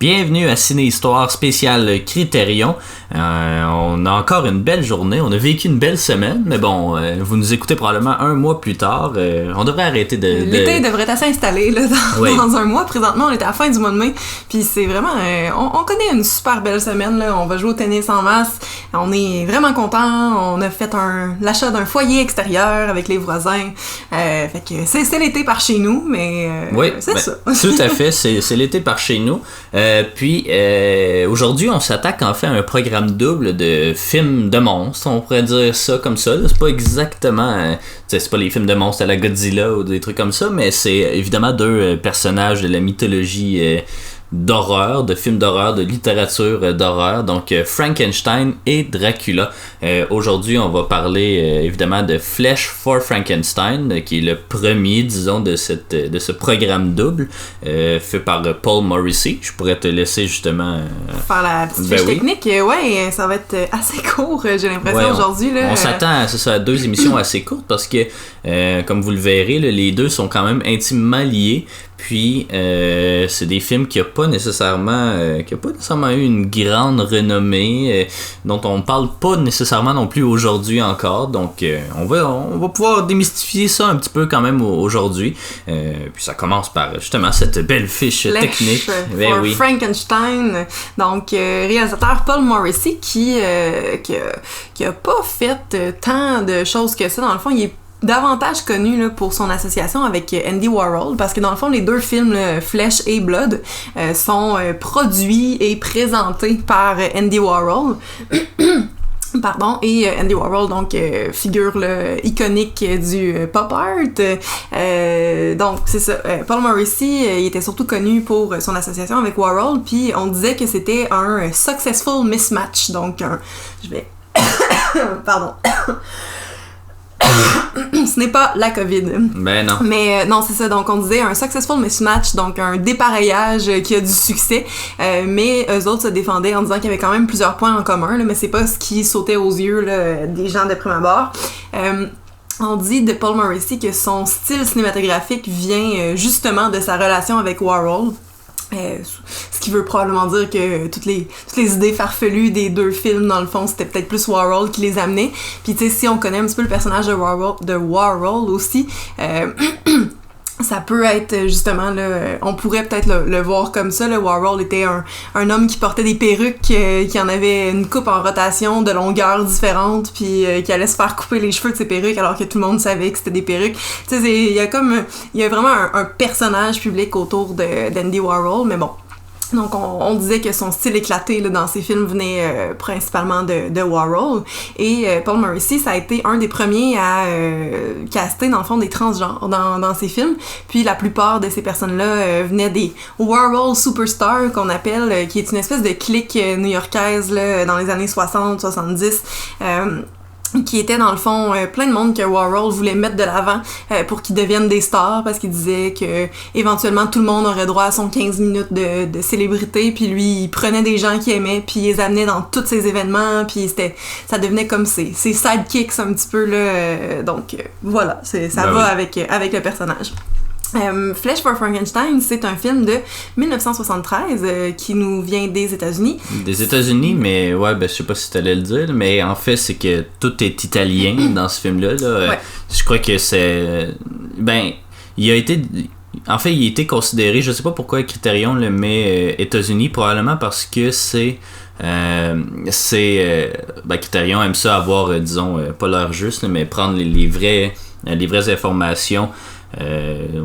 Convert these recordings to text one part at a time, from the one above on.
Bienvenue à Ciné Histoire spéciale Criterion. On a encore une belle journée, on a vécu une belle semaine, mais bon, vous nous écoutez probablement un mois plus tard. On devrait arrêter de... L'été devrait être assez installé là, dans un mois. Présentement, on est à la fin du mois de mai, puis c'est vraiment... on connaît une super belle semaine, là. On va jouer au tennis en masse, on est vraiment contents. On a fait l'achat d'un foyer extérieur avec les voisins. Fait que c'est l'été par chez nous, mais oui, c'est ça. Tout à fait, c'est l'été par chez nous. Puis aujourd'hui, on s'attaque en fait à un programme double de films de monstres, on pourrait dire ça comme ça. Là. C'est pas exactement, c'est pas les films de monstres à la Godzilla ou des trucs comme ça, mais c'est évidemment deux personnages de la mythologie d'horreur, de films d'horreur, de littérature d'horreur, donc Frankenstein et Dracula. Aujourd'hui, on va parler évidemment de Flesh for Frankenstein, qui est le premier, disons, de ce programme double, fait par Paul Morrissey. Je pourrais te laisser justement... faire la petite fiche technique. Ouais, ça va être assez court, j'ai l'impression, aujourd'hui. Là. On s'attend à deux émissions assez courtes parce que, comme vous le verrez, là, les deux sont quand même intimement liés. Puis c'est des films qui n'ont pas nécessairement eu une grande renommée, dont on parle pas nécessairement non plus aujourd'hui encore. Donc on va pouvoir démystifier ça un petit peu quand même aujourd'hui. Puis ça commence par justement cette belle fiche technique. Oui. Frankenstein, donc réalisateur Paul Morrissey qui a pas fait tant de choses que ça. Dans le fond, il est davantage connu là, pour son association avec Andy Warhol, parce que dans le fond, les deux films, Flesh et Blood, sont produits et présentés par Andy Warhol. Pardon, et Andy Warhol, donc figure là, iconique du pop art. Donc c'est ça, Paul Morrissey, il était surtout connu pour son association avec Warhol, puis on disait que c'était un successful mismatch, donc je vais... Pardon. Ce n'est pas la COVID. Ben non. Mais non, c'est ça. Donc, on disait un successful mismatch, donc un dépareillage qui a du succès. Mais eux autres se défendaient en disant qu'il y avait quand même plusieurs points en commun, là, mais c'est pas ce qui sautait aux yeux là, des gens de prime abord. On dit de Paul Morrissey que son style cinématographique vient justement de sa relation avec Warhol. Ce qui veut probablement dire que toutes les idées farfelues des deux films, dans le fond, c'était peut-être plus Warhol qui les amenait. Puis tu sais, si on connaît un petit peu le personnage de Warhol aussi, ça peut être justement là, on pourrait peut-être le voir comme ça. Là, Warhol était un homme qui portait des perruques, qui en avait une coupe en rotation de longueurs différentes, puis qui allait se faire couper les cheveux de ses perruques alors que tout le monde savait que c'était des perruques. Tu sais, il y a vraiment un personnage public autour d'Andy Warhol, mais bon. Donc, on disait que son style éclaté là, dans ses films venait principalement de Warhol. Et Paul Morrissey, ça a été un des premiers à caster, dans le fond, des transgenres dans ses films. Puis, la plupart de ces personnes-là venaient des Warhol Superstars, qu'on appelle, qui est une espèce de clique new-yorkaise là, dans les années 60-70. Qui était dans le fond plein de monde que Warhol voulait mettre de l'avant pour qu'ils deviennent des stars, parce qu'il disait que éventuellement tout le monde aurait droit à son 15 minutes de célébrité, puis lui il prenait des gens qu'il aimait puis il les amenait dans tous ses événements, puis ça devenait comme ses sidekicks un petit peu là, donc voilà, ça va avec le personnage. Flesh for Frankenstein, c'est un film de 1973 qui nous vient des États-Unis. Des États-Unis, mais ouais, je sais pas si t'allais le dire, mais en fait, c'est que tout est italien dans ce film-là. Là. Ouais. Je crois que c'est... il a été considéré, je sais pas pourquoi Criterion le met États-Unis, probablement parce que Criterion aime ça avoir, disons, pas l'heure juste, mais prendre les vraies informations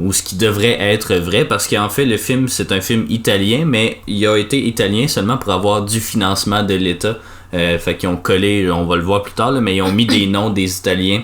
ou ce qui devrait être vrai, parce qu'en fait le film c'est un film italien, mais il a été italien seulement pour avoir du financement de l'État, fait qu'ils ont collé, on va le voir plus tard là, mais ils ont mis des noms des Italiens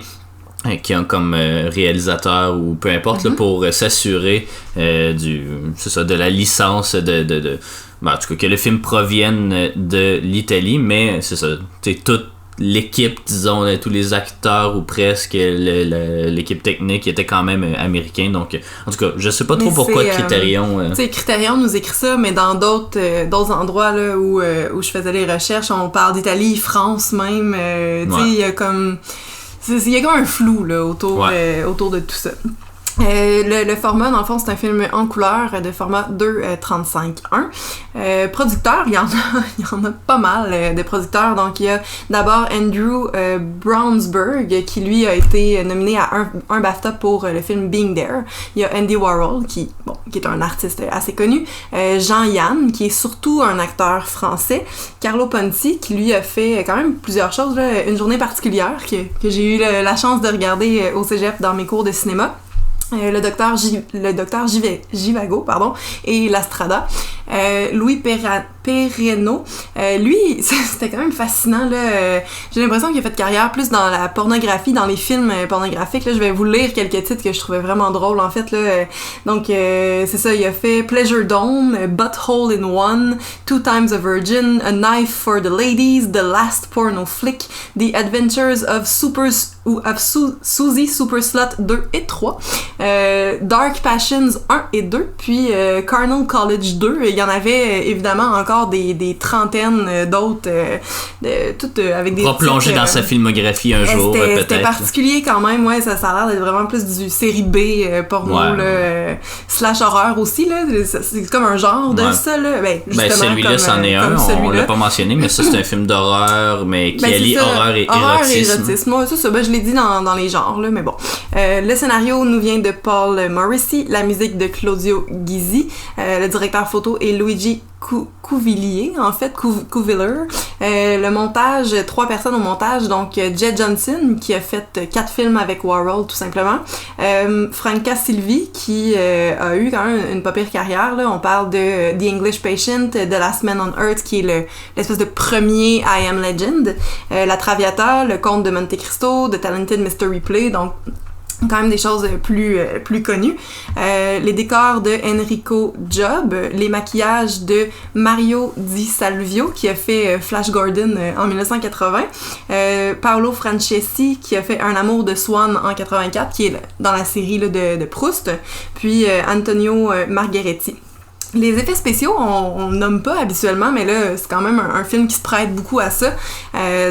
qui ont comme réalisateur ou peu importe là, pour s'assurer de la licence de en tout cas que le film provienne de l'Italie, mais c'est ça, toute l'équipe, disons, tous les acteurs ou presque, l'équipe technique était quand même américain. Donc, en tout cas, je sais pas trop pourquoi Criterion... Tu sais, Criterion nous écrit ça, mais dans d'autres endroits là, où je faisais les recherches, on parle d'Italie, France même. Tu sais, il y a comme un flou là, autour de tout ça. Le format, dans le fond, c'est un film en couleur de format 2:35:1. Producteur, il y en a pas mal de producteurs. Donc, il y a d'abord Andrew Brownsberg, qui lui a été nominé à un BAFTA pour le film Being There. Il y a Andy Warhol, qui est un artiste assez connu. Jean-Yann, qui est surtout un acteur français. Carlo Ponti, qui lui a fait quand même plusieurs choses. Là, Une journée particulière, que j'ai eu la chance de regarder au cégep dans mes cours de cinéma. Le docteur Givago, et La Strada. Louis Perreno, lui, c'était quand même fascinant, là. J'ai l'impression qu'il a fait carrière plus dans la pornographie, dans les films pornographiques, là. Je vais vous lire quelques titres que je trouvais vraiment drôles, en fait, là. Donc, c'est ça, il a fait Pleasure Dome, Butthole in One, Two Times a Virgin, A Knife for the Ladies, The Last Porno Flick, The Adventures of Susie Super Slut 2 et 3, Dark Passions 1 et 2, puis Carnal College 2. Il y en avait évidemment encore des trentaines d'autres, toutes avec des... On va plonger dans sa filmographie un jour, peut-être. C'était particulier quand même, ouais, ça a l'air d'être vraiment plus du série B porno, ouais. Là, slash horreur aussi, là. C'est comme un genre de ça, là. Celui-là, c'en est un, on l'a pas mentionné, mais ça, c'est un film d'horreur, mais qui allie horreur et érotisme. Moi, ça, je l'ai dit dans les genres, là, mais bon. Le scénario nous vient de Paul Morrissey, la musique de Claudio Ghizzi, le directeur photo est Luigi Couvillier, en fait, Couviller. Le montage, 3 personnes au montage, donc Jed Johnson, qui a fait 4 films avec Warhol, tout simplement. Franca Silvi, qui a eu quand même une pas pire carrière, là. On parle de The English Patient, The Last Man on Earth, qui est l'espèce de premier I Am Legend. La Traviata, Le Comte de Monte Cristo, The Talented Mr. Ripley, donc quand même des choses plus connues. Les décors de Enrico Job, les maquillages de Mario Di Salvio, qui a fait Flash Gordon en 1980, Paolo Francesi, qui a fait Un amour de Swan en 84, qui est dans la série là, de Proust, puis Antonio Margheretti. Les effets spéciaux, on nomme pas habituellement, mais là, c'est quand même un film qui se prête beaucoup à ça.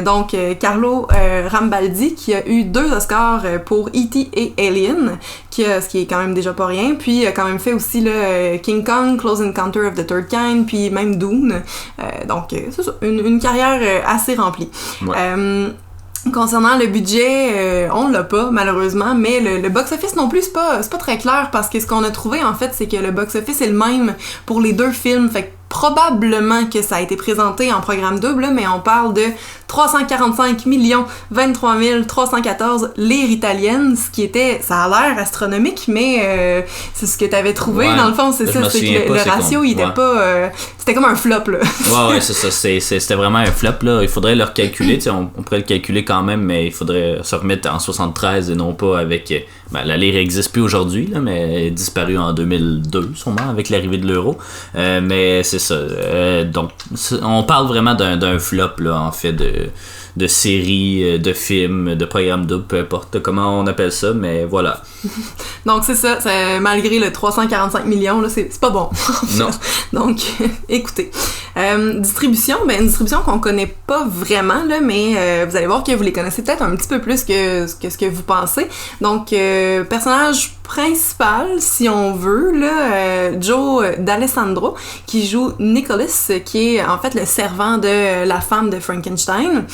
Donc, Carlo Rambaldi, qui a eu 2 Oscars pour E.T. et Alien, ce qui est quand même déjà pas rien. Puis, il a quand même fait aussi là, King Kong, Close Encounter of the Third Kind, puis même Dune. Donc, c'est ça, une carrière assez remplie. Ouais. Concernant le budget, on l'a pas malheureusement, mais le box-office non plus, c'est pas très clair parce que ce qu'on a trouvé en fait, c'est que le box-office est le même pour les 2 films, fait que probablement que ça a été présenté en programme double, mais on parle de 345 23 314 lire italiennes, ce qui était, ça a l'air astronomique, mais c'est ce que t'avais trouvé, ouais, dans le fond, c'est ça, c'est que le ratio, il était pas... c'était comme un flop, là. Ouais, c'est ça, c'était vraiment un flop, là. Il faudrait le recalculer, tu sais, on pourrait le calculer quand même, mais il faudrait se remettre en 73 et non pas avec... la lire n'existe plus aujourd'hui, là, mais elle est disparue en 2002, sûrement, avec l'arrivée de l'euro. Mais c'est ça. Donc, on parle vraiment d'un flop, là, en fait, de séries, de films, de programmes doubles, peu importe comment on appelle ça, mais voilà. Donc, c'est ça. Malgré le 345 millions, là, c'est pas bon. Non. Donc, écoutez. Distribution, une distribution qu'on connaît pas vraiment, là, mais vous allez voir que vous les connaissez peut-être un petit peu plus que ce que vous pensez. Donc, personnage principal, si on veut, là, Joe D'Alessandro, qui joue Nicholas, qui est en fait le servant de la femme de Frankenstein.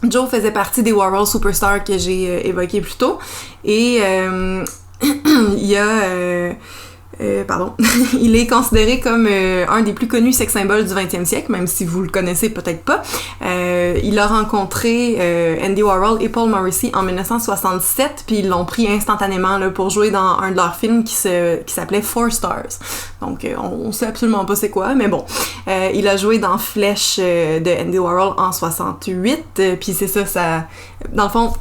Joe faisait partie des Warhol Superstars que j'ai évoqués plus tôt. Et il y a... il est considéré comme un des plus connus sex symboles du 20e siècle, même si vous le connaissez peut-être pas. Il a rencontré Andy Warhol et Paul Morrissey en 1967, puis ils l'ont pris instantanément là, pour jouer dans un de leurs films qui s'appelait Four Stars. Donc, on sait absolument pas c'est quoi, mais bon. Il a joué dans Flèche de Andy Warhol en 68, puis c'est ça... Dans le fond...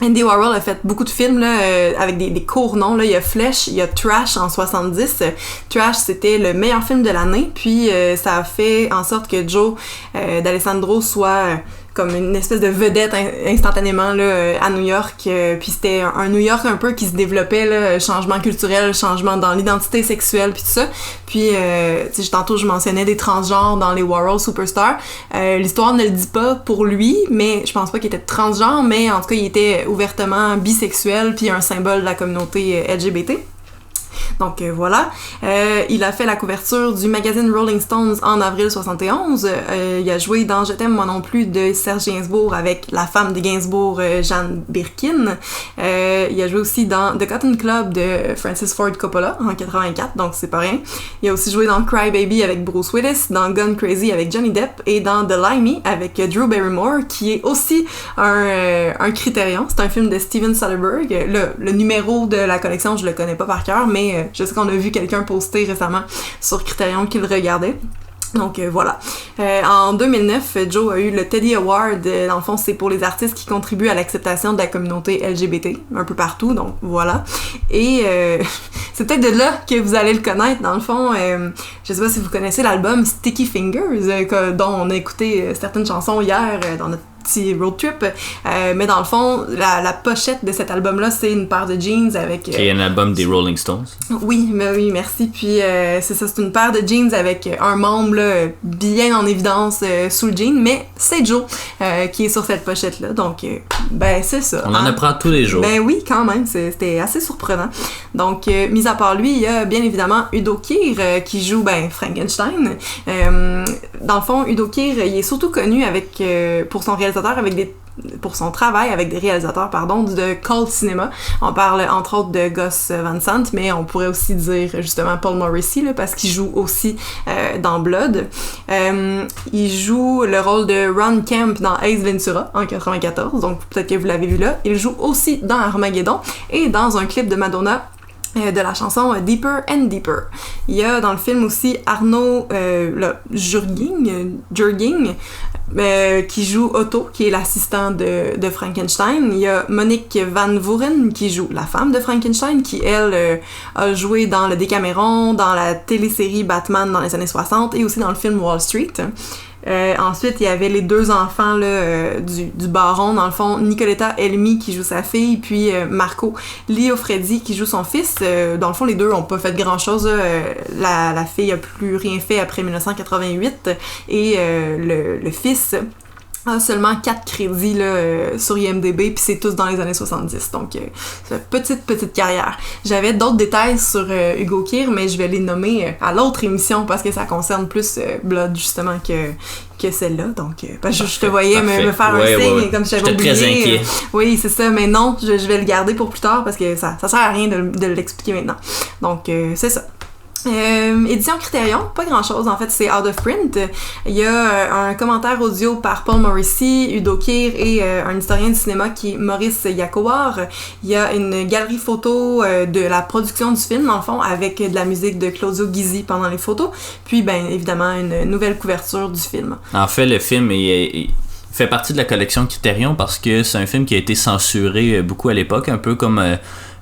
Andy Warhol a fait beaucoup de films là, avec des courts noms. Là. Il y a Flesh, il y a Trash en 70. Trash, c'était le meilleur film de l'année. Puis ça a fait en sorte que Joe D'Alessandro soit comme une espèce de vedette instantanément là, à New York. Puis c'était un New York un peu qui se développait, là, changement culturel, changement dans l'identité sexuelle, puis tout ça. Puis, tantôt, je mentionnais des transgenres dans les World Superstars. L'histoire ne le dit pas pour lui, mais je pense pas qu'il était transgenre, mais en tout cas, il était ouvertement bisexuel, puis un symbole de la communauté LGBT. Donc voilà, il a fait la couverture du magazine Rolling Stones en avril 71. Il a joué dans Je t'aime moi non plus de Serge Gainsbourg avec la femme de Gainsbourg, Jeanne Birkin. Il a joué aussi dans The Cotton Club de Francis Ford Coppola en 84, donc c'est pas rien. Il a aussi joué dans Cry Baby avec Bruce Willis, dans Gone Crazy avec Johnny Depp et dans The Limey avec Drew Barrymore, qui est aussi un Criterion. C'est un film de Steven Soderbergh. Le numéro de la collection, je le connais pas par cœur, mais je sais qu'on a vu quelqu'un poster récemment sur Criterion qu'il regardait. Donc voilà. En 2009, Joe a eu le Teddy Award. Dans le fond, c'est pour les artistes qui contribuent à l'acceptation de la communauté LGBT, un peu partout, donc voilà. Et c'est peut-être de là que vous allez le connaître, dans le fond. Je sais pas si vous connaissez l'album Sticky Fingers, dont on a écouté certaines chansons hier dans notre petit road trip, mais dans le fond, la pochette de cet album-là, c'est une paire de jeans avec... Qui est un album des Rolling Stones. Oui, merci. Puis c'est ça, c'est une paire de jeans avec un membre là, bien en évidence sous le jean, mais c'est Joe qui est sur cette pochette-là, donc ben c'est ça. On en apprend tous les jours. Ben oui, quand même, c'était assez surprenant. Donc, mis à part lui, il y a bien évidemment Udo Kier qui joue Frankenstein. Dans le fond, Udo Kier, il est surtout connu pour son travail avec des réalisateurs de cult cinéma. On parle entre autres de Gus Van Sant, mais on pourrait aussi dire justement Paul Morrissey là, parce qu'il joue aussi dans Blood. Il joue le rôle de Ron Kemp dans Ace Ventura en 94, donc peut-être que vous l'avez vu là. Il joue aussi dans Armageddon et dans un clip de Madonna de la chanson Deeper and Deeper. Il y a dans le film aussi Arno Jurging qui joue Otto, qui est l'assistant de Frankenstein. Il y a Monique Van Vuren qui joue la femme de Frankenstein, qui elle a joué dans le Décaméron, dans la télésérie Batman dans les années 60 et aussi dans le film Wall Street. Ensuite, il y avait les deux enfants là, du baron, dans le fond, Nicoletta Elmi qui joue sa fille, puis Marco Liofredi qui joue son fils. Dans le fond, les deux ont pas fait grand-chose. La fille a plus rien fait après 1988 et le fils a seulement 4 crédits là, sur IMDb, puis c'est tous dans les années 70. Donc, c'est une petite carrière. J'avais d'autres détails sur Udo Kier, mais je vais les nommer à l'autre émission parce que ça concerne plus Blood, justement, que celle-là. Donc, je te voyais me faire un signe comme si j'avais oublié. J'étais très inquiet. Oui, c'est ça, mais non, je vais le garder pour plus tard parce que ça sert à rien de l'expliquer maintenant. Donc, c'est ça. Édition Criterion, pas grand chose en fait, c'est out of print. Il y a un commentaire audio par Paul Morrissey, Udo Kier et un historien du cinéma qui est Maurice Yacowar. Il y a une galerie photo de la production du film, dans le fond, avec de la musique de Claudio Ghizzi pendant les photos, puis ben évidemment une nouvelle couverture du film. En fait, le film il fait partie de la collection Criterion parce que c'est un film qui a été censuré beaucoup à l'époque, un peu comme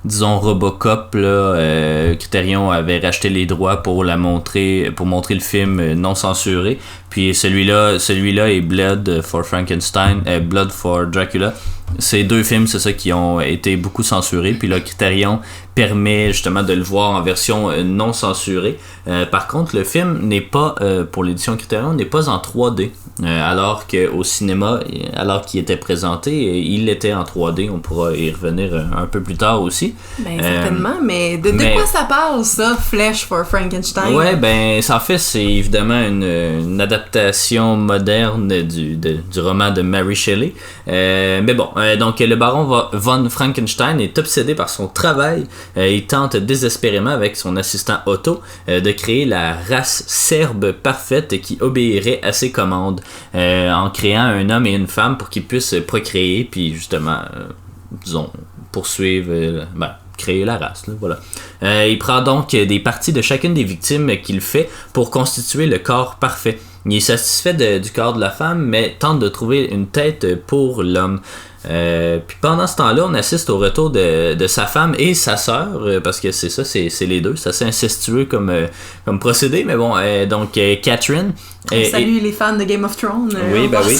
disons Robocop là, Criterion avait racheté les droits pour montrer le film non censuré, puis celui-là est Blood for Frankenstein, Blood for Dracula. Ces deux films, c'est ça, qui ont été beaucoup censurés, puis là Criterion permet justement de le voir en version non censurée. Par contre, le film n'est pas, pour l'édition Criterion, n'est pas en 3D, alors qu'au cinéma, alors qu'il était présenté, il était en 3D. On pourra y revenir un peu plus tard aussi. Ben certainement, mais de quoi ça parle, ça, Flesh for Frankenstein? Ouais, ben en fait, c'est évidemment une adaptation moderne du roman de Mary Shelley. Mais bon, donc le baron von Frankenstein est obsédé par son travail. Il tente désespérément avec son assistant Otto de créer la race serbe parfaite qui obéirait à ses commandes, en créant un homme et une femme pour qu'ils puissent procréer, puis justement, disons, poursuivre, créer la race, là, voilà. Il prend donc des parties de chacune des victimes qu'il fait pour constituer le corps parfait. Il est satisfait du corps de la femme, mais tente de trouver une tête pour l'homme. Puis pendant ce temps-là, on assiste au retour de sa femme et sa sœur, parce que c'est ça, c'est les deux. C'est assez incestueux comme procédé, mais bon, donc Catherine. Salut les fans de Game of Thrones. Oui, ben oui.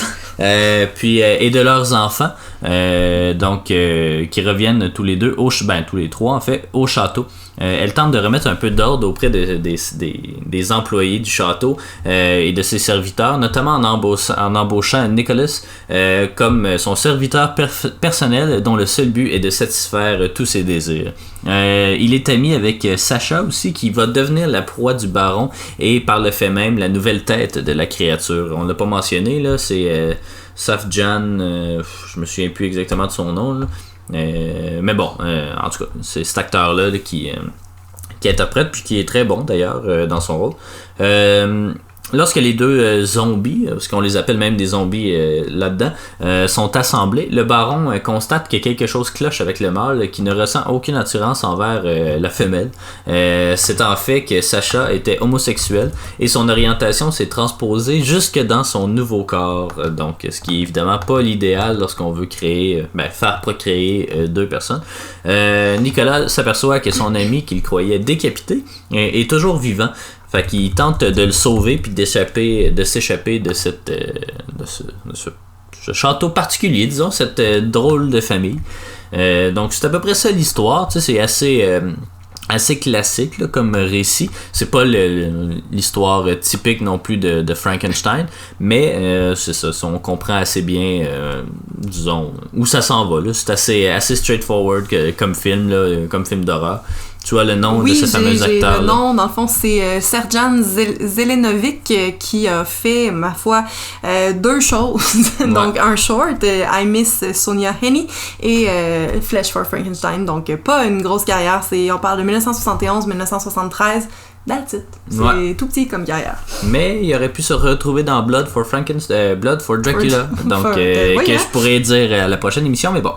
Puis et de leurs enfants, donc qui reviennent tous les deux, tous les trois en fait, au château. Elle tente de remettre un peu d'ordre auprès des employés du château et de ses serviteurs, notamment en embauchant Nicholas comme son serviteur personnel dont le seul but est de satisfaire tous ses désirs. Il est ami avec Sacha aussi, qui va devenir la proie du baron et par le fait même la nouvelle tête de la créature. On l'a pas mentionné, là, c'est Safjan, je me souviens plus exactement de son nom, là. Mais bon, en tout cas, c'est cet acteur-là là, qui interprète, puis qui est très bon d'ailleurs dans son rôle. Lorsque les deux zombies, parce qu'on les appelle même des zombies là-dedans, sont assemblés, le baron constate que quelque chose cloche avec le mâle qui ne ressent aucune attirance envers la femelle. C'est en fait que Sacha était homosexuel et son orientation s'est transposée jusque dans son nouveau corps. Donc, ce qui est évidemment pas l'idéal lorsqu'on veut faire procréer deux personnes. Nicolas s'aperçoit que son ami qu'il croyait décapité est toujours vivant. Fait qu'il tente de le sauver puis de s'échapper de ce château particulier, disons, cette drôle de famille. Donc c'est à peu près ça l'histoire, tu sais, c'est assez classique là, comme récit. C'est pas l'histoire typique non plus de Frankenstein, mais c'est ça, on comprend assez bien, disons, où ça s'en va. Là. C'est assez straightforward comme film, là, comme film d'horreur. Tu vois le nom de ce fameux acteur. Le nom, dans le fond, c'est Serjan Zelenovic qui a fait, ma foi, deux choses. Donc, un short, I Miss Sonia Henney, et Flesh for Frankenstein. Donc, pas une grosse carrière. On parle de 1971-1973. That's it. C'est tout petit comme carrière. Mais il aurait pu se retrouver dans Blood for Dracula. Donc, que je pourrais dire à la prochaine émission, mais bon.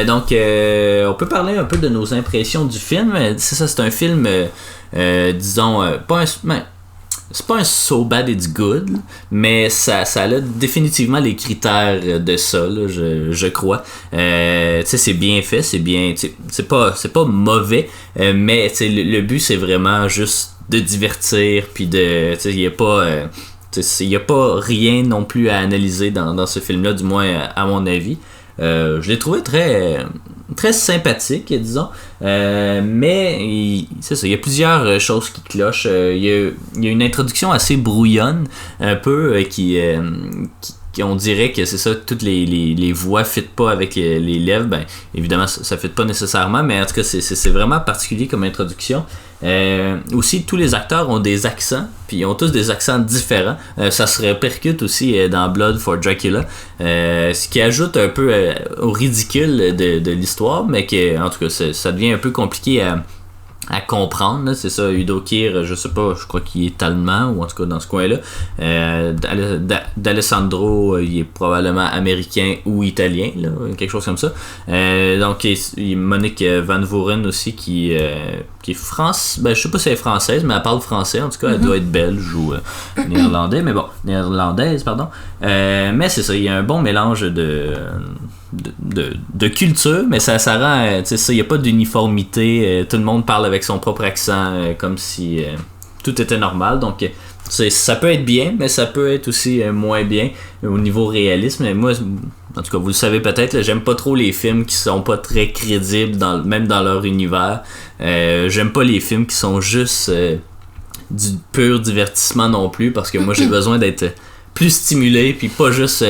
Donc, on peut parler un peu de nos impressions du film. C'est ça, c'est un film, disons, c'est pas un so bad it's good, mais ça a définitivement les critères de ça, là, je crois. Tu sais, c'est bien fait, c'est pas mauvais, mais le but c'est vraiment juste de divertir, puis il y a pas rien non plus à analyser dans ce film-là, du moins à mon avis. Je l'ai trouvé très sympathique, disons, mais c'est ça, il y a plusieurs choses qui clochent. Il y a une introduction assez brouillonne, un peu, qui on dirait que c'est ça, toutes les voix fit pas avec les lèvres. Ben évidemment ça fit pas nécessairement, mais en tout cas c'est vraiment particulier comme introduction. Aussi, tous les acteurs ont des accents, puis ils ont tous des accents différents. Ça se répercute aussi dans Blood for Dracula, ce qui ajoute un peu au ridicule de l'histoire, mais que en tout cas ça devient un peu compliqué à comprendre, là. C'est ça, Udo Kier, je sais pas, je crois qu'il est allemand, ou en tout cas dans ce coin-là. D'Alessandro, il est probablement américain ou italien, là, quelque chose comme ça. Donc, Monique Van Voren aussi, qui est je sais pas si elle est française, mais elle parle français, en tout cas, elle doit être belge ou néerlandaise, pardon. Mais c'est ça, il y a un bon mélange de culture, mais ça rend, tu sais, il n'y a pas d'uniformité, tout le monde parle avec son propre accent, comme si tout était normal, donc ça peut être bien, mais ça peut être aussi moins bien au niveau réalisme. Mais moi, en tout cas, vous le savez peut-être, là, j'aime pas trop les films qui sont pas très crédibles, même dans leur univers. J'aime pas les films qui sont juste du pur divertissement non plus, parce que moi j'ai besoin d'être plus stimulé, puis pas juste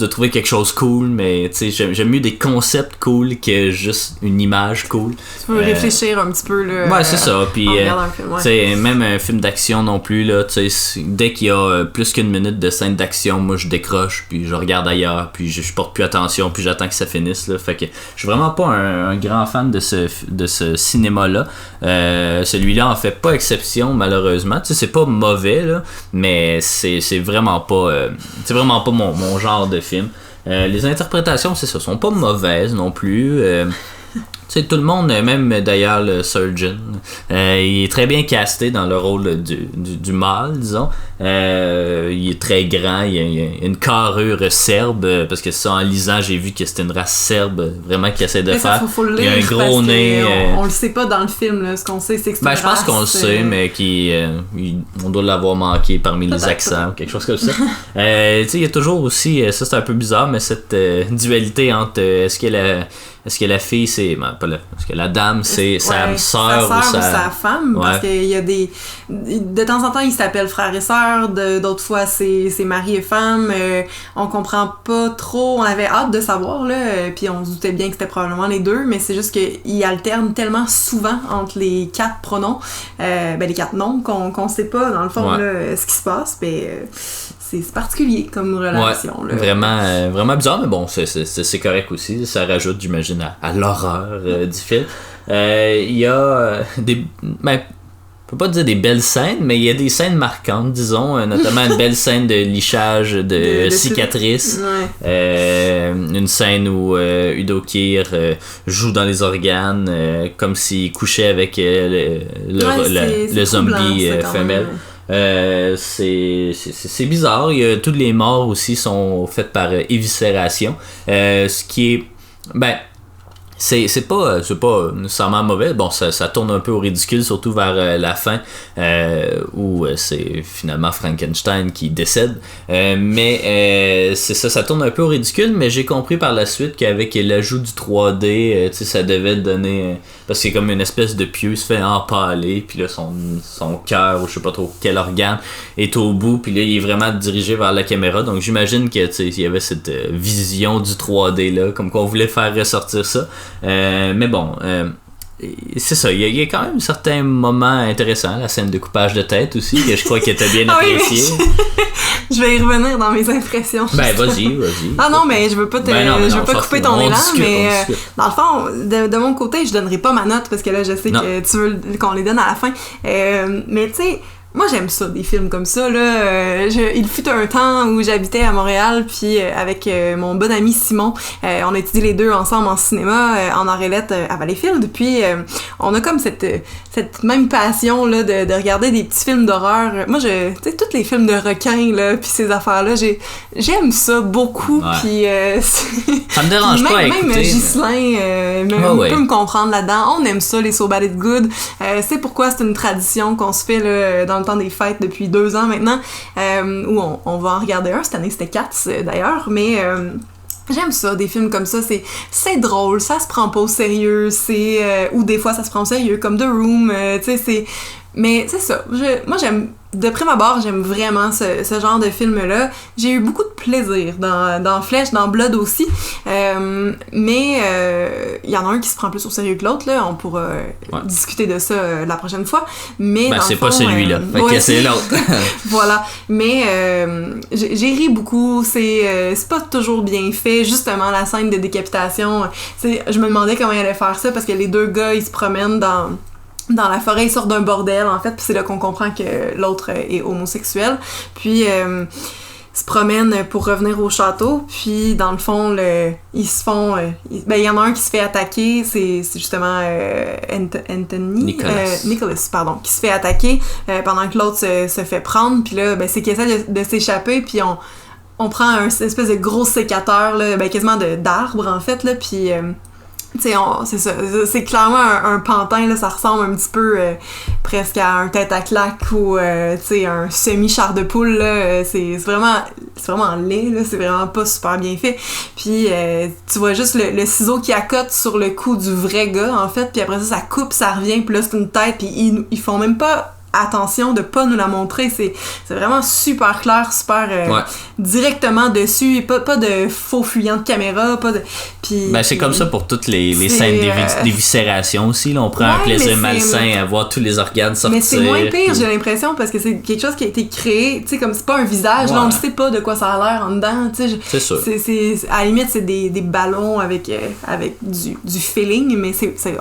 de trouver quelque chose cool, mais j'aime mieux des concepts cool que juste une image cool. Tu peux réfléchir un petit peu là. Ouais, c'est ça. Puis même un film d'action non plus là, dès qu'il y a plus qu'une minute de scène d'action, moi je décroche, puis je regarde ailleurs, puis je porte plus attention, puis j'attends que ça finisse là. Fait que je suis vraiment pas un grand fan de ce cinéma là. Celui-là en fait pas exception malheureusement. C'est pas mauvais là, mais c'est vraiment pas mon genre de film. Les interprétations, c'est ça, sont pas mauvaises non plus. Tu sais, tout le monde, même d'ailleurs le Surgeon, il est très bien casté dans le rôle du mâle, disons. Il est très grand, il a une carrure serbe, parce que ça, en lisant, j'ai vu que c'était une race serbe vraiment qui essaie de mais faire. Ça, faut le il a un lire gros parce nez. on le sait pas dans le film, là. Ce qu'on sait, c'est que c'est une Je pense race, qu'on le sait, mais on doit l'avoir manqué parmi les peut-être accents ou quelque chose comme ça. Tu sais, il y a toujours aussi, ça c'est un peu bizarre, mais cette dualité entre est-ce que la fille c'est. Est-ce que la dame c'est sa sœur ou ou sa femme, ouais. Parce qu'il y a des. De temps en temps, ils s'appellent frères et sœurs, d'autres fois c'est mari et femme. On comprend pas trop, on avait hâte de savoir, là, puis on se doutait bien que c'était probablement les deux, mais c'est juste qu'ils alternent tellement souvent entre les 4 pronoms, les 4 noms, qu'on sait pas, dans le fond, là, ce qui se passe, c'est particulier comme relation. Ouais, là. Vraiment bizarre, mais bon, c'est correct aussi. Ça rajoute, j'imagine, à l'horreur du film. Il y a des. On peut pas dire des belles scènes, mais il y a des scènes marquantes, disons, notamment une belle scène de lichage de cicatrices. Ouais. Une scène où Udo Kier joue dans les organes, comme s'il couchait avec le zombie femelle. C'est bizarre. Toutes les morts aussi sont faites par éviscération, ce qui est c'est pas nécessairement mauvais. Bon, ça tourne un peu au ridicule, surtout vers la fin, où c'est finalement Frankenstein qui décède. Mais c'est ça tourne un peu au ridicule, mais j'ai compris par la suite qu'avec l'ajout du 3D, ça devait donner. Parce que c'est comme une espèce de pieu se fait empaler, puis là son cœur, ou je sais pas trop quel organe, est au bout, puis là il est vraiment dirigé vers la caméra. Donc j'imagine que il y avait cette vision du 3D là, comme qu'on voulait faire ressortir ça. Mais bon, c'est ça, il y a quand même certains moments intéressants, la scène de coupage de tête aussi, que je crois qu'elle était bien appréciée. Je vais y revenir dans mes impressions. Vas-y. Ah non, mais je veux pas couper ton élan, mais dans le fond, de mon côté, je donnerai pas ma note parce que là, je sais que tu veux qu'on les donne à la fin. Mais tu sais, moi j'aime ça, des films comme ça, là. Il fut un temps où j'habitais à Montréal, puis avec mon bon ami Simon, on a étudié les deux ensemble en cinéma, en Orélette, à Valleyfield, puis on a comme cette même passion, là, de regarder des petits films d'horreur. Moi, tu sais, tous les films de requins, là, puis ces affaires-là, j'aime ça beaucoup, puis ça me dérange pas à écouter. Même Ghislain peut me comprendre là-dedans. On aime ça, les So Bad It's Good. C'est pourquoi c'est une tradition qu'on se fait, là, dans le temps des fêtes depuis 2 ans maintenant, où on va en regarder un. Cette année, c'était Cats, d'ailleurs, mais... J'aime ça, des films comme ça, c'est drôle, ça se prend pas au sérieux, ou des fois ça se prend au sérieux, comme The Room, tu sais, mais c'est ça, moi j'aime, de prime abord, j'aime vraiment ce genre de film-là. J'ai eu beaucoup de plaisir dans Flèche, dans Blood aussi, mais il y en a un qui se prend plus au sérieux que l'autre, là, on pourra discuter de ça la prochaine fois, mais dans c'est le fond, pas celui-là, fait que c'est l'autre. Voilà, mais j'ai ri beaucoup, c'est pas toujours bien fait, justement la scène de décapitation, je me demandais comment il allait faire ça, parce que les deux gars, ils se promènent dans la forêt, ils sortent d'un bordel, en fait, puis c'est là qu'on comprend que l'autre est homosexuel. Puis, se promènent pour revenir au château, puis dans le fond, ils se font... il y en a un qui se fait attaquer, c'est justement Nicholas, pardon, qui se fait attaquer pendant que l'autre se fait prendre, puis là, c'est qu'il essaie de s'échapper, puis on prend un espèce de gros sécateur, là, quasiment d'arbre, en fait, là, puis... tu sais, c'est ça, c'est clairement un pantin, là, ça ressemble un petit peu presque à un tête à claque ou, tu sais, un semi-char de poule, là, c'est vraiment laid, là, c'est vraiment pas super bien fait. Puis, tu vois juste le ciseau qui accote sur le cou du vrai gars, en fait, puis après ça coupe, ça revient, puis là, c'est une tête, puis ils font même pas attention de pas nous la montrer, c'est vraiment super clair, super directement dessus, et pas de faux fuyant de caméra, pas de... Puis, c'est comme ça pour toutes les scènes d'éviscération aussi, là, on prend un plaisir malsain à voir tous les organes sortir. Mais c'est moins pire, j'ai l'impression, parce que c'est quelque chose qui a été créé, tu sais, comme c'est pas un visage, là, on ne sait pas de quoi ça a l'air en dedans, tu sais. C'est sûr. À la limite, c'est des ballons avec du feeling, mais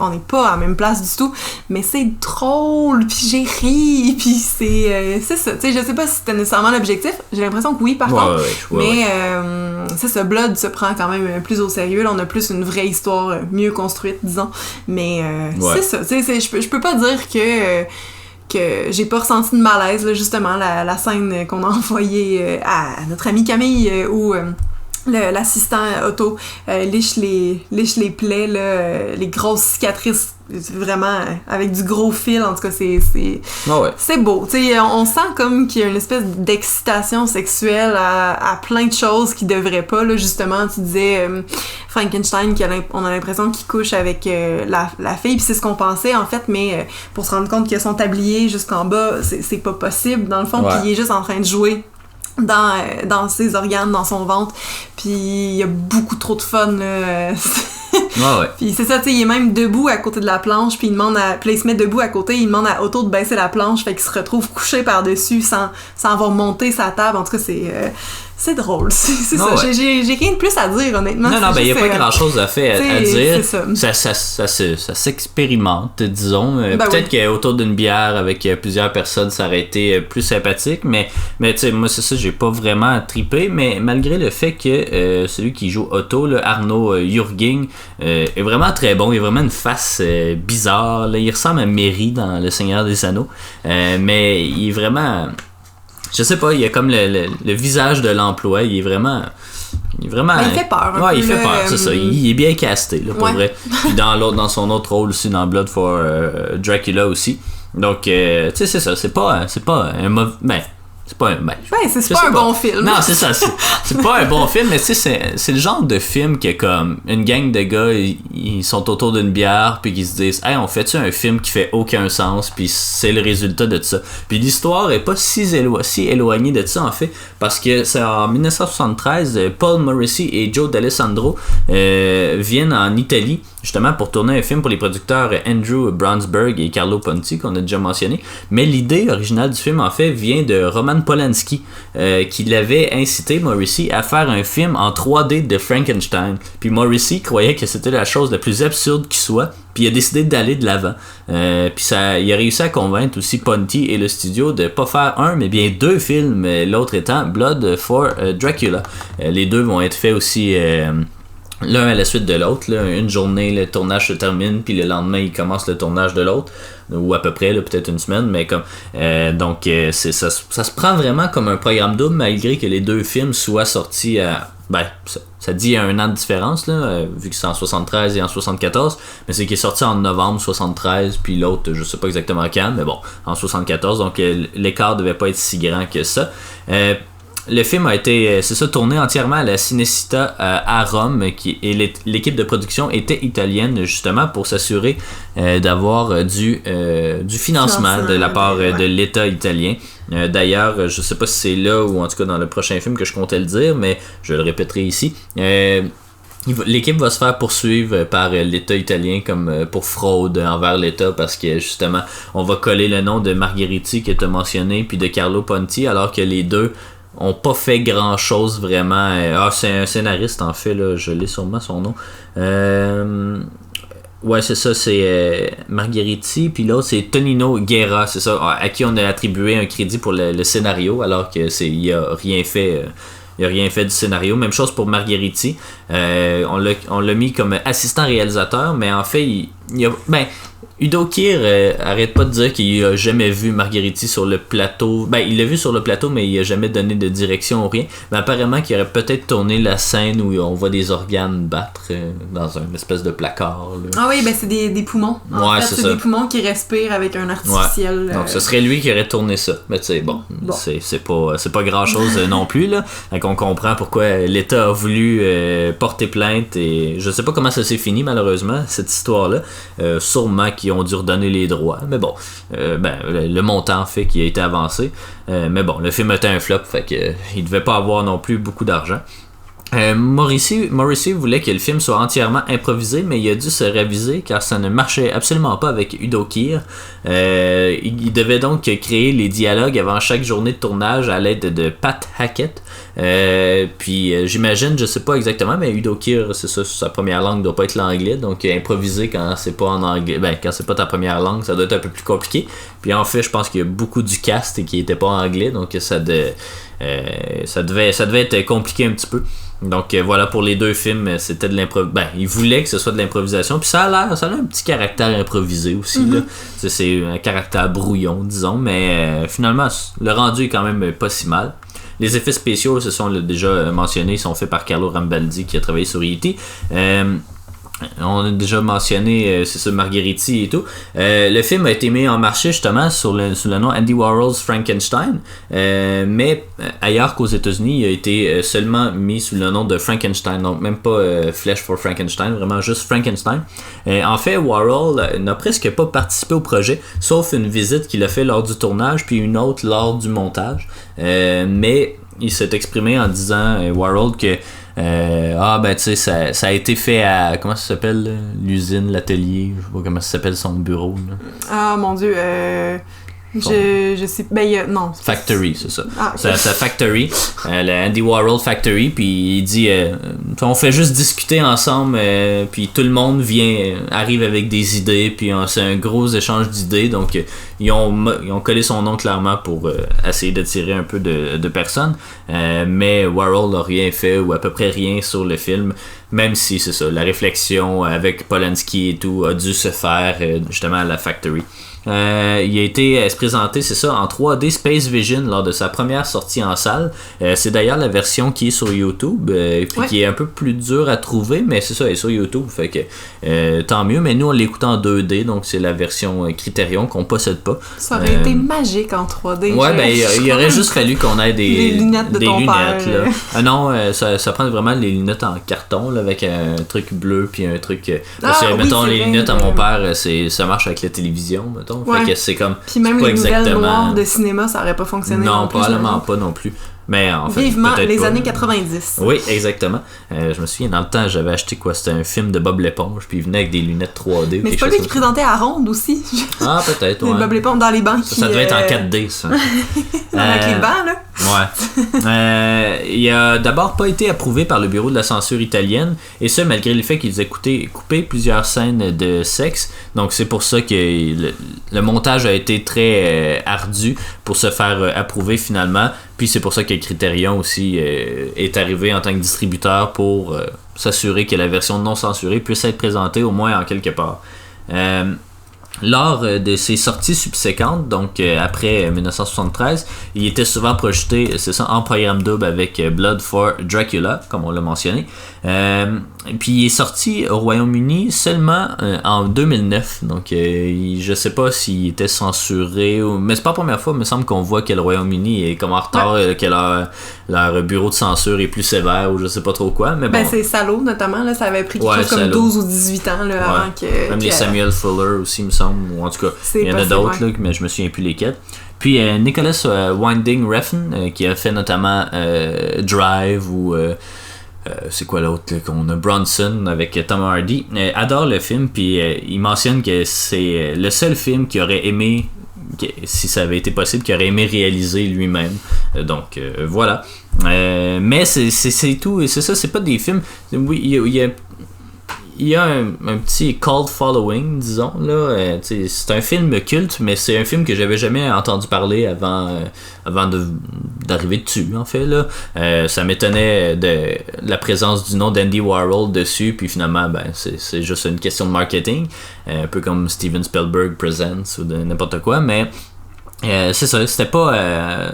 on n'est pas à la même place du tout, mais c'est drôle, puis j'ai ri, puis c'est ça, tu sais, je sais pas si c'était nécessairement l'objectif, j'ai l'impression que oui, par contre, mais c'est ça, Blood se prend quand même plus au sérieux, là, on a plus une vraie histoire mieux construite, disons, mais c'est ça, tu sais, je peux pas dire que j'ai pas ressenti de malaise, là, justement, la scène qu'on a envoyée à notre amie Camille, où l'assistant auto liche les plaies, là, les grosses cicatrices, vraiment avec du gros fil. En tout cas, c'est beau. T'sais, on sent comme qu'il y a une espèce d'excitation sexuelle à plein de choses qui devraient pas. Là, justement, tu disais Frankenstein, on a l'impression qu'il couche avec la fille, puis c'est ce qu'on pensait en fait, mais pour se rendre compte qu'il y a son tablier jusqu'en bas, c'est pas possible dans le fond, puis il est juste en train de jouer dans ses organes, dans son ventre, puis il y a beaucoup trop de fun, là. Puis c'est ça, tu sais, il est même debout à côté de la planche, puis puis il se met debout à côté, il demande à Otto de baisser la planche, fait qu'il se retrouve couché par-dessus sans avoir monté sa table. En tout cas, c'est drôle, c'est ça. J'ai rien de plus à dire, honnêtement. Non, ben il n'y a pas grand-chose à dire. Ça s'expérimente, disons. Peut-être qu'autour d'une bière avec plusieurs personnes, ça aurait été plus sympathique, mais tu sais, moi, c'est ça, j'ai pas vraiment trippé, mais malgré le fait que celui qui joue Otto, là, Arno Jürgen, est vraiment très bon. Il a vraiment une face bizarre. Là. Il ressemble à Merry dans Le Seigneur des Anneaux, mais il est vraiment... Je sais pas, il a comme le visage de l'emploi, il est vraiment... il fait peur. Il fait peur, c'est ça. Il est bien casté, là, pour vrai. Puis dans son autre rôle aussi, dans Blood for Dracula aussi. Donc, tu sais, c'est ça. C'est pas un mauvais... c'est pas un... c'est pas un bon film. Non, c'est ça. C'est pas un bon film, mais tu sais, c'est le genre de film que, comme, une gang de gars, ils sont autour d'une bière, puis qu'ils se disent « Hey, on fait-tu un film qui fait aucun sens? » Puis c'est le résultat de ça. Puis l'histoire est pas si éloignée de ça, en fait, parce que c'est en 1973, Paul Morrissey et Joe D'Alessandro viennent en Italie, justement pour tourner un film pour les producteurs Andrew Braunsberg et Carlo Ponti, qu'on a déjà mentionné. Mais l'idée originale du film, en fait, vient de Roman Polanski, qui l'avait incité, Morrissey, à faire un film en 3D de Frankenstein. Puis Morrissey croyait que c'était la chose la plus absurde qui soit, puis il a décidé d'aller de l'avant. Puis il a réussi à convaincre aussi Ponti et le studio de pas faire un, mais bien 2 films, l'autre étant Blood for Dracula. Les 2 vont être faits aussi... l'un à la suite de l'autre, là. Une journée, le tournage se termine, puis le lendemain, il commence le tournage de l'autre, ou à peu près, là, peut-être une semaine, mais comme donc ça se prend vraiment comme un programme double, malgré que les 2 films soient sortis à ça dit 1 an de différence, là, vu que c'est en 73 et en 74, mais c'est qu'il est sorti en novembre 73, puis l'autre, je sais pas exactement quand, mais bon, en 74, donc l'écart devait pas être si grand que ça. Le film a été, tourné entièrement à la Cinecittà à Rome, et l'équipe de production était italienne, justement, pour s'assurer d'avoir du financement de la part de l'État italien. D'ailleurs, je sais pas si c'est là ou en tout cas dans le prochain film que je comptais le dire, mais je le répéterai ici. L'équipe va se faire poursuivre par l'État italien comme pour fraude envers l'État, parce que justement on va coller le nom de Margheriti que tu as mentionné, puis de Carlo Ponti, alors que les deux ont pas fait grand chose vraiment. C'est un scénariste en fait, là, je l'ai sûrement son nom. Ouais, c'est ça, c'est Margheriti, puis l'autre c'est Tonino Guerra, c'est ça, à qui on a attribué un crédit pour le scénario, alors que il a rien fait. Il n'a rien fait du scénario. Même chose pour Margheriti. On l'a mis comme assistant réalisateur, mais en fait, Udo Kier arrête pas de dire qu'il a jamais vu Margheriti sur le plateau. Il l'a vu sur le plateau, mais il a jamais donné de direction ou rien. Mais apparemment qu'il aurait peut-être tourné la scène où on voit des organes battre dans une espèce de placard, là. Ah oui, c'est des poumons. En fait, c'est des poumons qui respirent avec un artificiel. Ouais. Donc ce serait lui qui aurait tourné ça. Mais tu sais, bon. C'est pas grand chose non plus, là. Donc on comprend pourquoi l'État a voulu porter plainte, et je sais pas comment ça s'est fini malheureusement, cette histoire-là. Sûrement qu'ils ont dû redonner les droits, mais bon, le montant fait qu'il a été avancé, mais bon, le film était un flop, fait que il devait pas avoir non plus beaucoup d'argent. Morrissey voulait que le film soit entièrement improvisé, mais il a dû se réviser car ça ne marchait absolument pas avec Udo Kier. Il devait donc créer les dialogues avant chaque journée de tournage à l'aide de Pat Hackett. Puis j'imagine, je sais pas exactement, mais Udo Kier, c'est ça, sa première langue doit pas être l'anglais, donc improviser quand c'est pas en anglais, quand c'est pas ta première langue, ça doit être un peu plus compliqué. Puis en fait, je pense qu'il y a beaucoup du cast qui était pas anglais, donc ça devait être compliqué un petit peu. Donc voilà, pour les deux films, c'était de l'improvisation. Ben, ils voulaient que ce soit de l'improvisation, puis ça a un petit caractère improvisé aussi, là. C'est un caractère brouillon, disons, mais finalement, le rendu est quand même pas si mal. Les effets spéciaux, ce sont déjà mentionnés, sont faits par Carlo Rambaldi qui a travaillé sur E.T. On a déjà mentionné, c'est ça, Margheriti et tout. Le film a été mis en marché justement sous le nom Andy Warhol's Frankenstein, mais ailleurs qu'aux États-Unis, il a été seulement mis sous le nom de Frankenstein, donc même pas Flesh for Frankenstein, vraiment juste Frankenstein. En fait, Warhol n'a presque pas participé au projet, sauf une visite qu'il a fait lors du tournage, puis une autre lors du montage. Mais il s'est exprimé en disant, Warhol, que ben tu sais, ça a été fait à, comment ça s'appelle, l'usine, l'atelier, je sais pas comment ça s'appelle son bureau, là. Ah mon dieu, je sais, ben non. Factory, c'est ça. Ah, okay. C'est Factory, le Andy Warhol Factory, puis il dit, on fait juste discuter ensemble, puis tout le monde arrive avec des idées, puis c'est un gros échange d'idées, donc ils ont collé son nom clairement pour essayer d'attirer un peu de personnes, mais Warhol n'a rien fait, ou à peu près rien sur le film, même si c'est ça, la réflexion avec Polanski et tout a dû se faire justement à la Factory. Il a été se présenter, c'est ça, en 3D Space Vision lors de sa première sortie en salle. C'est d'ailleurs la version qui est sur YouTube, puis qui est un peu plus dure à trouver, mais c'est ça, elle est sur YouTube, fait que tant mieux. Mais nous on l'écoute en 2D, donc c'est la version Criterion qu'on possède pas. Ça aurait été magique en 3D. Ouais, ben il aurait juste fallu qu'on ait des lunettes de ton lunettes, père. Là. Non, ça prend vraiment les lunettes en carton là, avec un truc bleu puis un truc. Mettons les lunettes à mon père, ça marche avec la télévision, mettons. Ouais. Fait que c'est comme. Puis même pas les nouvelles exactement... noires de cinéma, ça aurait pas fonctionné. Non, plus, probablement pas non plus. Mais en fait, vivement les pas. Années 90. Oui, exactement. Je me souviens, dans le temps, j'avais acheté quoi? C'était un film de Bob l'éponge, puis il venait avec des lunettes 3D. Mais c'est pas lui qui présentait à Ronde aussi. Ah, peut-être, ouais. Bob l'éponge dans les bancs. Ça devait être en 4D, ça. Avec les bancs, là. Ouais. Il a d'abord pas été approuvé par le bureau de la censure italienne, et ce, malgré le fait qu'ils aient coupé plusieurs scènes de sexe. Donc, c'est pour ça que le montage a été très ardu pour se faire approuver finalement. Puis c'est pour ça que Criterion aussi est arrivé en tant que distributeur pour s'assurer que la version non censurée puisse être présentée au moins en quelque part. Lors de ses sorties subséquentes, donc après 1973, il était souvent projeté, c'est ça, en programme double avec Blood for Dracula, comme on l'a mentionné. Puis il est sorti au Royaume-Uni seulement en 2009, donc je sais pas s'il était censuré, mais c'est pas la première fois, il me semble qu'on voit que le Royaume-Uni est comme en retard, que leur bureau de censure est plus sévère ou je sais pas trop quoi. Mais bon. Ben c'est Salo notamment, là, ça avait pris quelque chose comme 12 ou 18 ans là, avant que... Même les Samuel Fuller aussi, il me semble, ou en tout cas, il y en a d'autres, là, mais je me souviens plus lesquels. Puis Nicholas Winding Refn, qui a fait notamment Drive ou... c'est quoi l'autre là, qu'on a, Bronson avec Tom Hardy, adore le film, puis il mentionne que c'est le seul film qu'il aurait aimé, si ça avait été possible, qu'il aurait aimé réaliser lui-même. Donc voilà. Mais c'est tout, et c'est ça, c'est pas des films. Oui, il y a un petit cult following, disons là. C'est un film culte, mais c'est un film que j'avais jamais entendu parler avant d'arriver dessus, en fait là. Ça m'étonnait de la présence du nom d'Andy Warhol dessus, puis finalement ben c'est juste une question de marketing, un peu comme Steven Spielberg Presents ou de n'importe quoi, mais c'est ça, c'était pas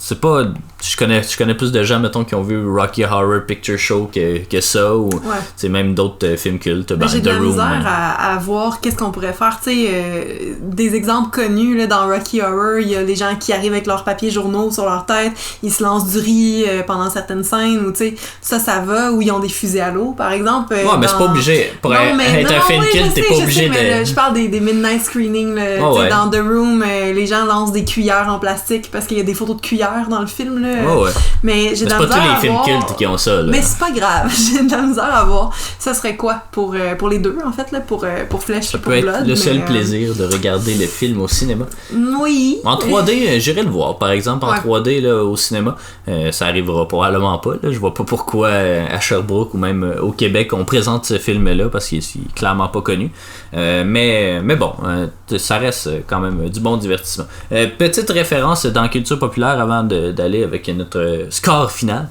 c'est pas, je connais plus de gens mettons qui ont vu Rocky Horror Picture Show que ça, ou c'est même d'autres films cultes, j'ai The de la Room, misère à voir qu'est-ce qu'on pourrait faire, tu sais, des exemples connus là, dans Rocky Horror, il y a les gens qui arrivent avec leurs papiers journaux sur leur tête, ils se lancent du riz pendant certaines scènes, ou tu sais, ça va, ou ils ont des fusils à l'eau par exemple. Mais c'est pas obligé pour être un film culte, t'es pas obligé de... Là, je parle des midnight screenings là, dans The Room, les gens lancent des cuillères en plastique parce qu'il y a des photos de cuillères dans le film là, là. Ouais. Mais j'ai de C'est la pas misère tous les à films voir... cultes qui ont ça, là. Mais c'est pas grave, j'ai de la misère à voir. Ça serait quoi pour les deux, en fait, là, pour Flesh Ça et pour peut Blood. être le seul mais, plaisir de regarder le film au cinéma. Oui. En 3D, j'irai le voir, par exemple, en 3D là, au cinéma. Ça arrivera probablement pas. Là. Je vois pas pourquoi à Sherbrooke ou même au Québec on présente ce film-là parce qu'il est clairement pas connu. Mais bon, ça reste quand même du bon divertissement. Petite référence dans Culture populaire avant d'aller avec notre score final.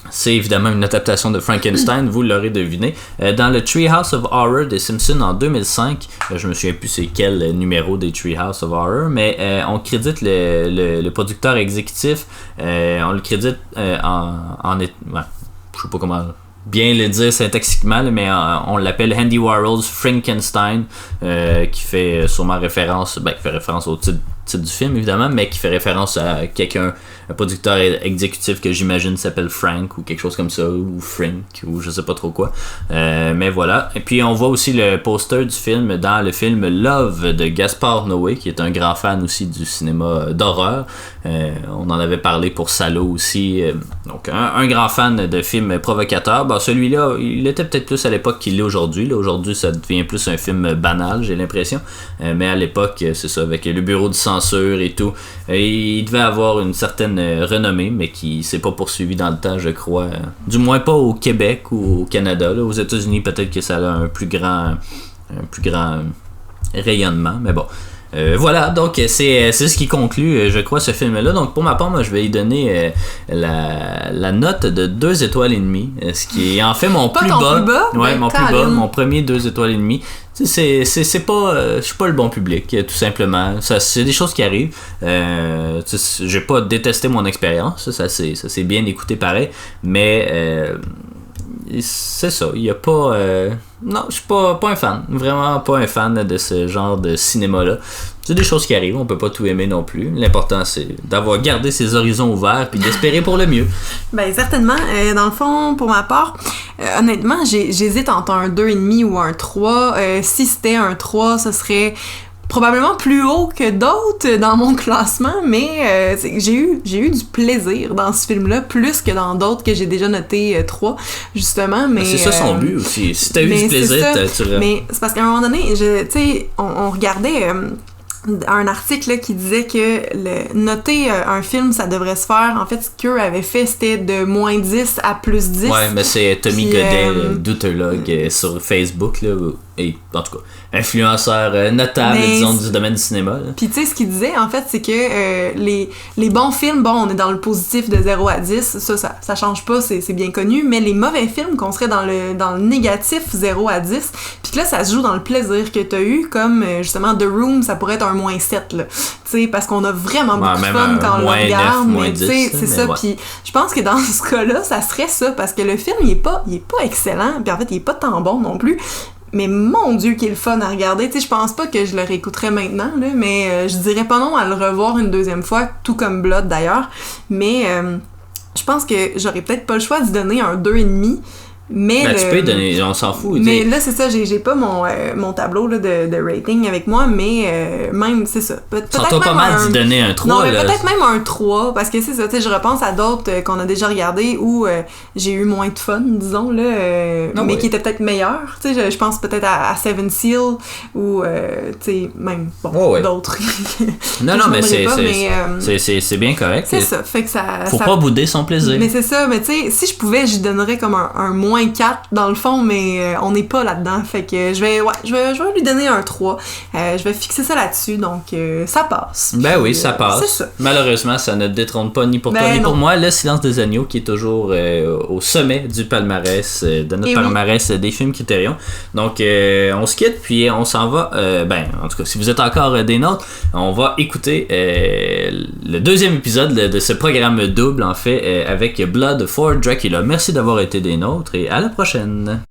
C'est évidemment une adaptation de Frankenstein, vous l'aurez deviné. Dans le Treehouse of Horror des Simpsons en 2005, je me souviens plus c'est quel numéro des Treehouse of Horror, mais on crédite le producteur exécutif, on le crédite je sais pas comment bien le dire syntaxiquement, mais on l'appelle Andy Warhol's Frankenstein, qui fait sûrement référence, qui fait référence au titre du film évidemment, mais qui fait référence à quelqu'un, un producteur exécutif que j'imagine s'appelle Frank ou quelque chose comme ça, ou Frank ou je sais pas trop quoi, mais voilà. Et puis on voit aussi le poster du film dans le film Love de Gaspard Noé, qui est un grand fan aussi du cinéma d'horreur. On en avait parlé pour Salo aussi, donc un grand fan de films provocateurs. Celui-là il était peut-être plus à l'époque qu'il l'est aujourd'hui. Là, aujourd'hui ça devient plus un film banal, j'ai l'impression, mais à l'époque c'est ça, avec le bureau de censure et tout, il devait avoir une certaine renommée, mais qui s'est pas poursuivi dans le temps, je crois, du moins pas au Québec ou au Canada. Là, aux États-Unis peut-être que ça a un plus grand rayonnement, mais bon. Voilà, donc c'est ce qui conclut, je crois, ce film-là. Donc pour ma part, moi, je vais y donner la note de 2 étoiles et demie, ce qui est en fait mon plus bas. Ouais, mon plus bas, mon premier 2 étoiles et demie. C'est pas, je suis pas le bon public, tout simplement. C'est des choses qui arrivent. J'ai pas détesté mon expérience, ça s'est bien écouté pareil, mais c'est ça, il y a pas non, je suis pas un fan, vraiment pas un fan de ce genre de cinéma-là. C'est des choses qui arrivent, on peut pas tout aimer non plus. L'important c'est d'avoir gardé ses horizons ouverts puis d'espérer pour le mieux. Ben certainement, dans le fond, pour ma part, honnêtement, j'hésite entre un 2,5 ou un 3. Si c'était un 3, ce serait probablement plus haut que d'autres dans mon classement, mais j'ai eu du plaisir dans ce film-là, plus que dans d'autres que j'ai déjà noté 3, justement. Mais c'est ça son but aussi. Si t'as eu du plaisir, mais c'est parce qu'à un moment donné, tu sais, on regardait un article là, qui disait que noter un film, ça devrait se faire. En fait, ce qu'eux avaient fait, c'était de moins 10 à plus 10. Ouais, mais c'est Tommy Godet, le doutologue sur Facebook, là, et en tout cas, influenceur notable, disons, du domaine du cinéma. Puis tu sais, ce qu'il disait, en fait, c'est que les bons films, on est dans le positif de 0 à 10, ça change pas, c'est bien connu, mais les mauvais films, qu'on serait dans le négatif 0 à 10, puis que là, ça se joue dans le plaisir que t'as eu, comme justement The Room, ça pourrait être un moins 7, là. Tu sais, parce qu'on a vraiment beaucoup de fun quand on le regarde, mais tu sais, c'est ça, puis je pense que dans ce cas-là, ça serait ça, parce que le film, il est pas excellent, puis en fait, il est pas tant bon non plus. Mais mon Dieu, qu'il est le fun à regarder. Tu sais, je pense pas que je le réécouterais maintenant, là, mais je dirais pas non à le revoir une deuxième fois, tout comme Blood d'ailleurs. Mais je pense que j'aurais peut-être pas le choix d'y donner un 2,5. Mais tu peux y donner, on s'en fout. Mais là, c'est ça, j'ai pas mon tableau là, de rating avec moi, mais même, c'est ça. Sens-toi pas mal d'y donner un 3. Non, mais peut-être même un 3, parce que c'est ça, tu sais, je repense à d'autres qu'on a déjà regardés où j'ai eu moins de fun, disons, là, mais qui étaient peut-être meilleurs. Tu sais, je pense peut-être à Seven Seal ou, tu sais, même, d'autres. non, mais c'est bien correct. C'est ça, fait que ça... Faut pas bouder son plaisir. Mais c'est ça, mais tu sais, si je pouvais, j'y donnerais comme un moins 4 dans le fond, mais on n'est pas là-dedans, fait que je vais lui donner un 3. Je vais fixer ça là-dessus, donc ça passe. Ben oui, ça passe. C'est ça. Malheureusement, ça ne détrône pas ni pour toi ni pour moi le Silence des agneaux, qui est toujours au sommet du palmarès, de notre palmarès des films Criterion. Donc on se quitte, puis on s'en va, en tout cas, si vous êtes encore des nôtres, on va écouter le deuxième épisode de ce programme double, en fait, avec Blood for Dracula. Merci d'avoir été des nôtres et à la prochaine.